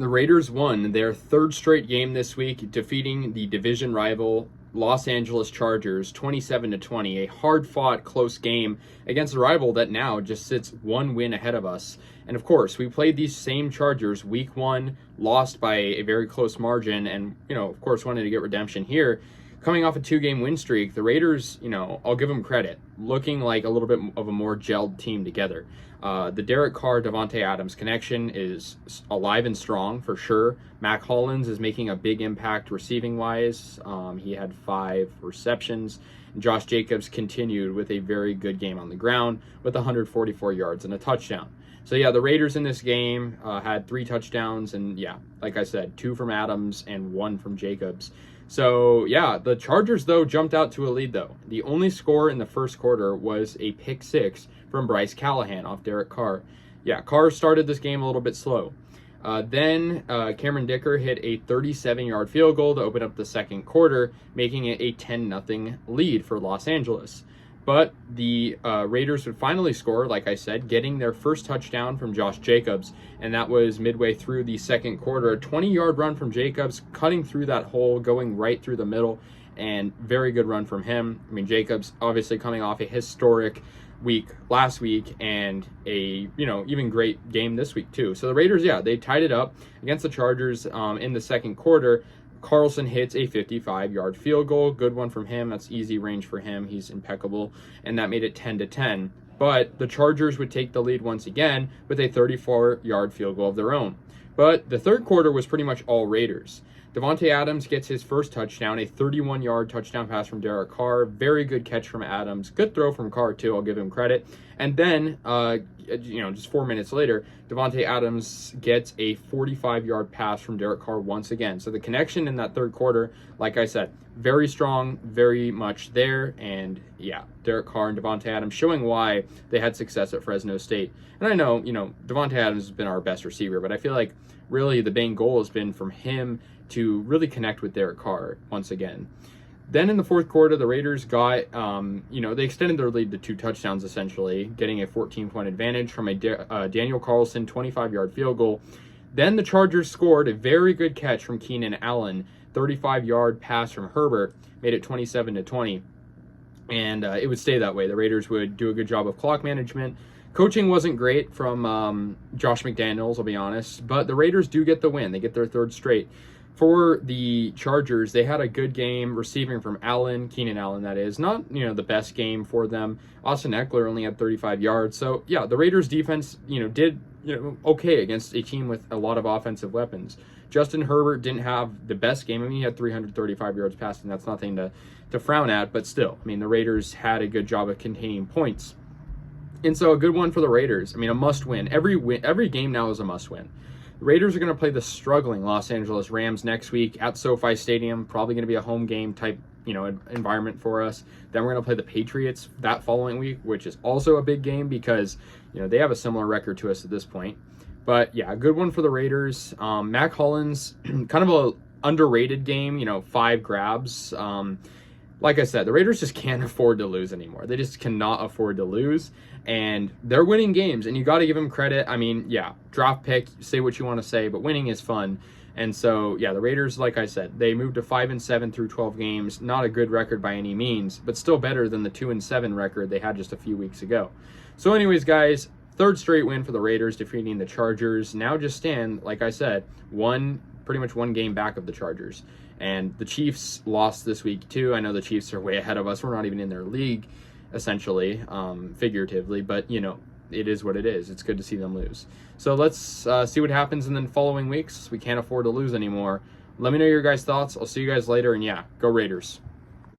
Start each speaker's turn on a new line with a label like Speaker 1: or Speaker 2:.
Speaker 1: The Raiders won their third straight game this week, defeating the division rival Los Angeles Chargers 27-20, a hard-fought, close game against a rival that now just sits one win ahead of us. And of course, we played these same Chargers week one, lost by a very close margin, and, of course, wanted to get redemption here. Coming off a two-game win streak, the Raiders, I'll give them credit, looking like a little bit of a more gelled team together. The Derek Carr, Davante Adams connection is alive and strong for sure. Mac Hollins is making a big impact receiving-wise. He had 5 receptions. Josh Jacobs continued with a very good game on the ground with 144 yards and a touchdown. So yeah, the Raiders in this game had 3 touchdowns, and yeah, like I said, 2 from Adams and 1 from Jacobs. So yeah, the Chargers though jumped out to a lead though. The only score in the first quarter was a pick 6 from Bryce Callahan off Derek Carr. Yeah, Carr started this game a little bit slow. Then Cameron Dicker hit a 37-yard field goal to open up the second quarter, making it a 10-0 lead for Los Angeles. But the Raiders would finally score, like I said, getting their first touchdown from Josh Jacobs, and that was midway through the second quarter. A 20-yard run from Jacobs, cutting through that hole, going right through the middle, and very good run from him. I mean, Jacobs obviously coming off a historic week last week and a, even great game this week too. So the Raiders, yeah, they tied it up against the Chargers in the second quarter. Carlson hits a 55-yard field goal. Good one from him. That's easy range for him. He's impeccable. And that made it 10-10. But the Chargers would take the lead once again with a 34-yard field goal of their own. But the third quarter was pretty much all Raiders. Davante Adams gets his first touchdown, a 31-yard touchdown pass from Derek Carr. Very good catch from Adams. Good throw from Carr, too. I'll give him credit. And then, just 4 minutes later, Davante Adams gets a 45-yard pass from Derek Carr once again. So the connection in that third quarter, like I said, very strong, very much there. And, yeah, Derek Carr and Davante Adams showing why they had success at Fresno State. And I know, Davante Adams has been our best receiver, but I feel like really the main goal has been from him to really connect with Derek Carr once again. Then in the fourth quarter, the Raiders got, they extended their lead to 2 touchdowns, essentially, getting a 14-point advantage from a Daniel Carlson 25-yard field goal. Then the Chargers scored a very good catch from Keenan Allen, 35-yard pass from Herbert, made it 27-20. And it would stay that way. The Raiders would do a good job of clock management. Coaching wasn't great from Josh McDaniels, I'll be honest, but the Raiders do get the win. They get their third straight. For the Chargers, they had a good game receiving from Allen, Keenan Allen, that is. Not, the best game for them. Austin Eckler only had 35 yards. So, yeah, the Raiders defense, did, okay against a team with a lot of offensive weapons. Justin Herbert didn't have the best game. I mean, he had 335 yards passing. That's nothing to frown at, but still, the Raiders had a good job of containing points. And so a good one for the Raiders. A must win. Every game now is a must win. The Raiders are going to play the struggling Los Angeles Rams next week at SoFi Stadium. Probably going to be a home game type, environment for us. Then we're going to play the Patriots that following week, which is also a big game because, they have a similar record to us at this point. But yeah, a good one for the Raiders. Mac Hollins, kind of a underrated game, 5 grabs. Like I said, the Raiders just can't afford to lose anymore. They just cannot afford to lose, and they're winning games, and you got to give them credit. Yeah, draft pick, say what you want to say, but winning is fun. And so, yeah, the Raiders, like I said, they moved to 5-7 through 12 games. Not a good record by any means, but still better than the 2-7 record they had just a few weeks ago. So anyways, guys, third straight win for the Raiders, defeating the Chargers. Now just stand, like I said, pretty much one game back of the Chargers. And the Chiefs lost this week too. I know the Chiefs are way ahead of us. We're not even in their league, essentially, figuratively. But, it is what it is. It's good to see them lose. So let's see what happens in the following weeks. We can't afford to lose anymore. Let me know your guys' thoughts. I'll see you guys later. And yeah, go Raiders.